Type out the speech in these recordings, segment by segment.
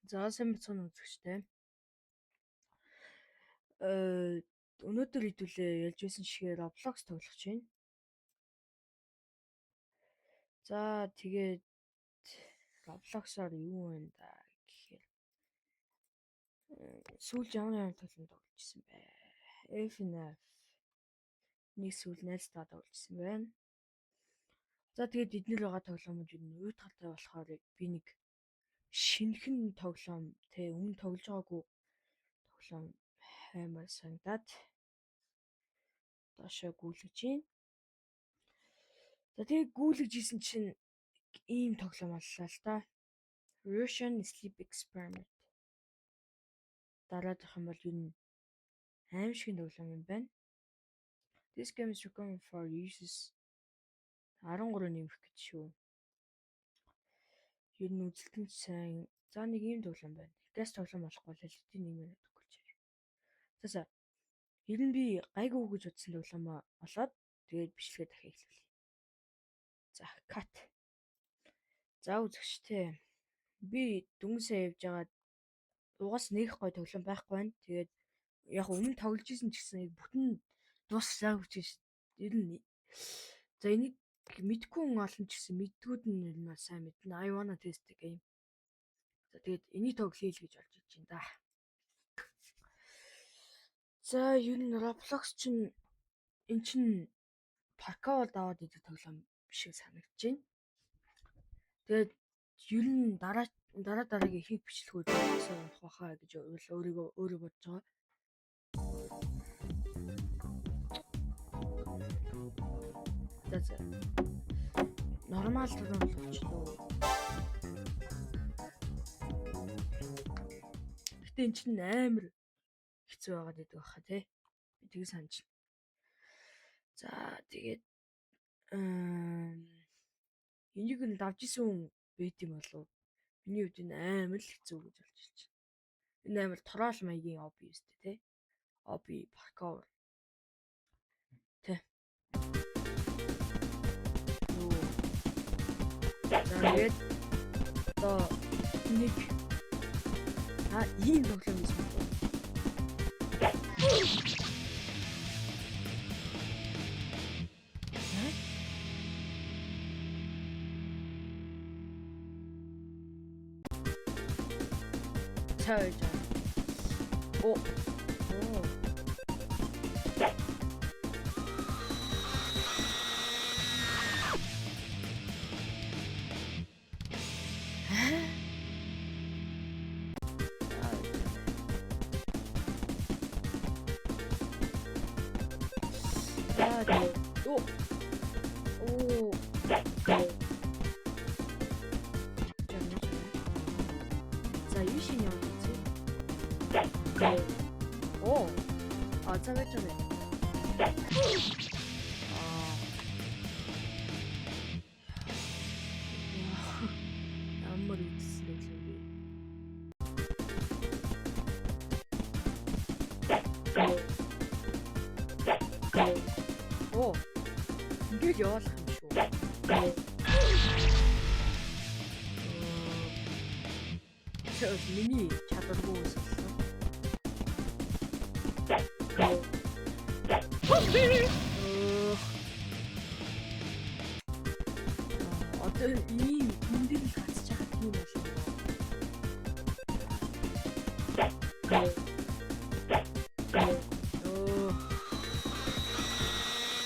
За сайн бацхан үзэгчтэй. Өнөөдөр хэдүүлээ ялж байсан шигээр Roblox тоглох чинь. За тэгээд Roblox-оор юу вэ да гэхээр сүүл ямар тоглоом тогложсэн бэ? FNAF нэг сүүл найзтайгаа тогложсэн байна. За тэгээд эднэр байгаа тоглоомууд юу уйтгартай болохоор би нэг шинэхэн тоглоом өмнө тоглож байгаагүй тоглоом хаймаар санагдаад доошоо гүйлгэж байна. За тэгээд гүйлгэж исэн чинь ийм тоглоом аллаа л та. Russian Sleep Experiment. Дараадах юм бол юу аимшигын тоглоом юм байна. This game is recommended for users 13 нэмэх гэж шүү. Юу үзэлтэн сайн. За нэг ийм тоглоом байна. Газ тоглоом болохгүй л хэлтийн нэмээд өгөх гэж. За ер нь би гайгүй гэж бодсон тоглоомоо олоод тэгээд бичлэгээ дахиад эхлүүлье. За cut. За үзэгчтэй. Би дүнсээ явж байгаа угаас нэг гой тоглоом байхгүй байна. Тэгээд яг өмнө тоглож исэн ч гэсэн бүтэн дуусаагүй ч гэсэн ер нь за энийг мэдгүй хүн олон ч гэсэн мэдгүүд нь ер нь сайн мэднэ. I wanna test the game. За тэгээд энийг тоглоё л гэж олж иж байна да. За ер нь Roblox чинь эн чинь паркаур даваад идэх тоглоом шиг санагдаж байна. Тэгээд ер нь дараагийн ихэнх бичлэгүүд сайн болох байхаа гэж өөрөө бодож байгаа. За нормал тоглоом болчихлоо. Гэтэ эн чинь амар хэцүү байгаад байдаг баха тий. Би тийг санаж байна. За тэгээд энийг нь давж исэн хүн байт юм болов. Миний хувьд энэ амар л хэцүү гэж болж байна. Энэ амар тороол маягийн обби юустэй тий. Обби паркаур. Тий. Тэгээд одоо нэг ийм тоглоом юм байна. О. За юу шинэ юм бэ? За гэж байна. Ямар үтсэн юм бэ? Ингээд явуулах юм шүү. Чөөс миний чадваргүй байсан. Одоо ийм эндэл хатж байгаа тийм болов.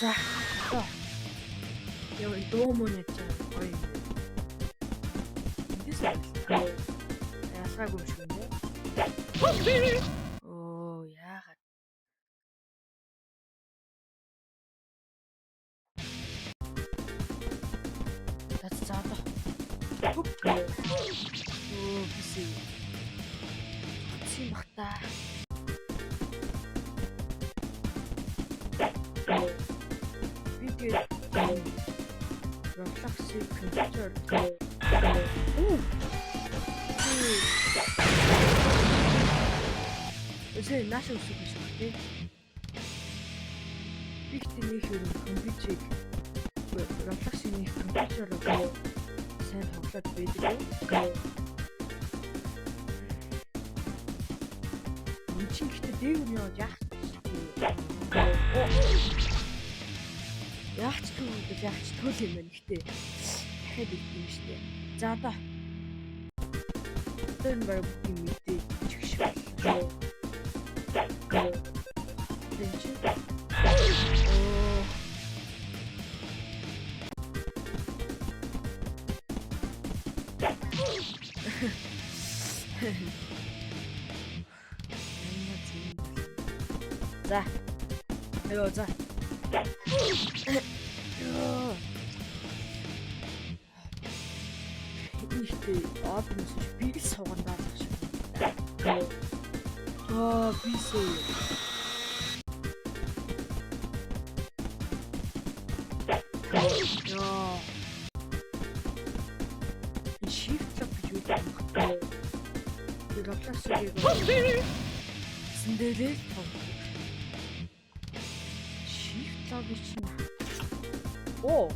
За одоо яа дөө мөнөж гоё. Эндээс ясаагүй юм шиг нэ. Яагаад за одоо биси хатсан бахта видео Roblox-ийг компьютер Өсөө нааш өсөх биш үү тий. Бигтний хэрэг компьютерийг Roblox-ийн компьютероор сайн тоглоод байдаг. чинь гэхдээ дээгүүр яваад яах ч төл юм байна гэхдээ дахиад их юм штэ. За одоо энэ баг юм мэдээ чигш. Тэнч. За. Ёо за. Ихтэй одмос би л суугандаа л шиг. Бисээ. Ёо. Shift lock гэж үү? Тэр локласыг сэндэлээ тав. Shift lock чинь. Оо.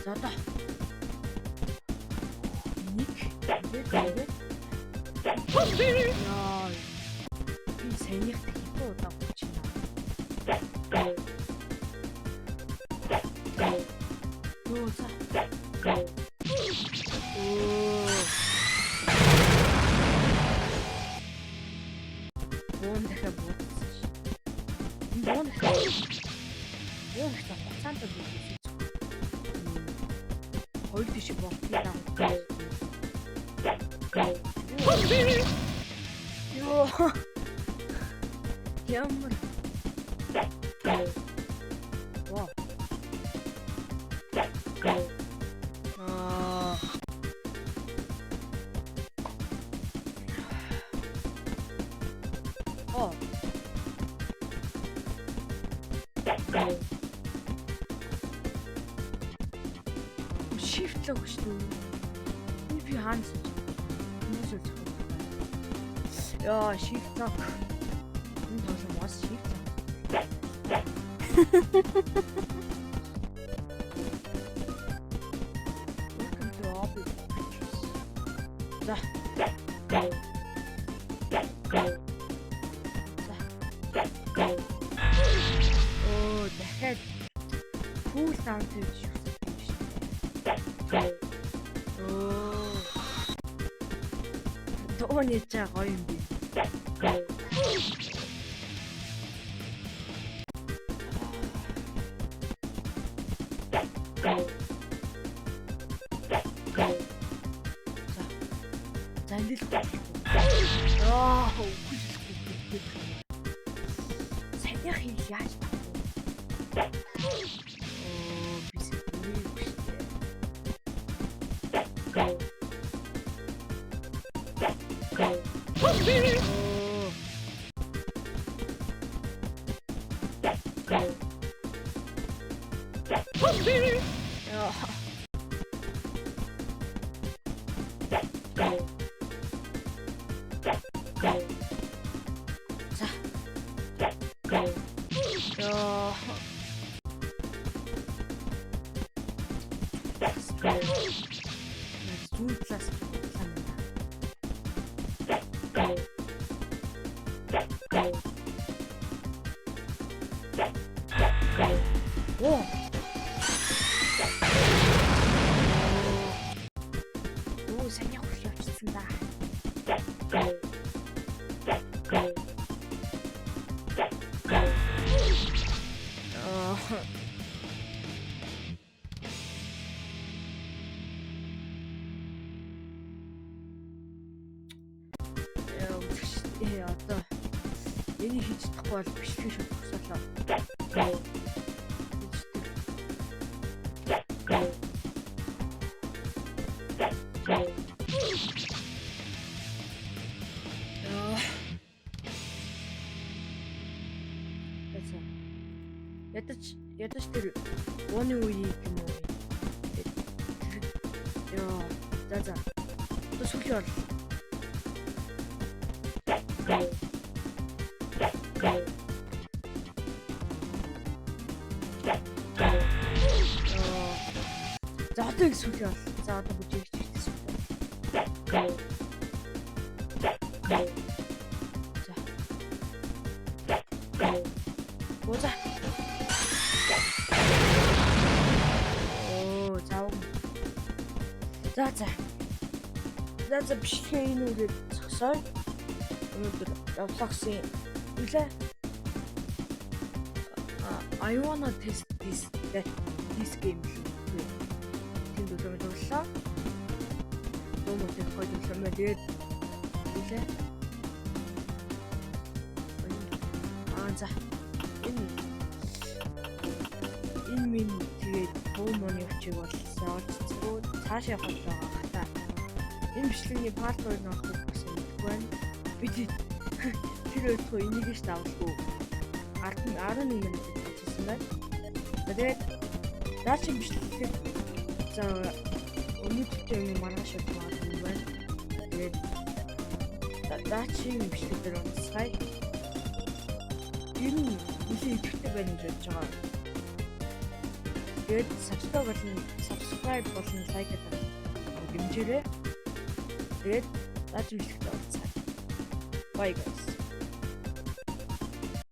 Зада. Ник. Яа. Би саяхт хитүү удаа болчихно. Ёо за. дахиад буудсан ш. Энэ хугацаанд буудсан. Хоёр тийш болтгийг даа. Ёо. Ямар. Вау. Shift л өгч шүү. Би хаана сууж байна? Яа, shift lock. Энэ тоглоом бас shift lock. За. Оо, дахиад cool down хийж шүү. Тооны чаа гоё юм би. За эндэл. Үгүй. Саяхан хий яаж тав. Саня хуш явчихсан да. Одоо энийг хийж чадахгүй бол бичлэг шүү төгсөлөө. Ядаж тэр ууны үеийг юм уу? Яа, за. Одоо сүлээ бол. Бүжээг сүлээ бол. За одоо бүжээг чигтээ сүлээ. За. Буза. Оо, зав. За бичлэгээ энэ үрээд зогсоо. Өнөөдөр явлагсан үлээ. I wanna test this game. Тэнд үлээ. Думтай хойд үлээ. Тэгээд үлээ. За энэ минь тэгээд бомоны өвчийг болсон. Цаашаа явах байгаа та. Энэ бичлэгийн part 2 нь орох гэсэн үг байна. Бид тэр өөртөө энийг ш давлгүй 11 минут хийсэн байна. Тэгээд даачийн бичлэгийг за өнөөдөр юм маргааш явах юм байна. Тэгээд даачийн бичлэгээр онцгой. Энэ үгүй идэвхтэй байна гэж бодож байгаа. Тэгээд subscribe болон лайк гэдэг гэмжээрэй. Тэгээд даачийн бичлэгт орцгаая. Bye guys.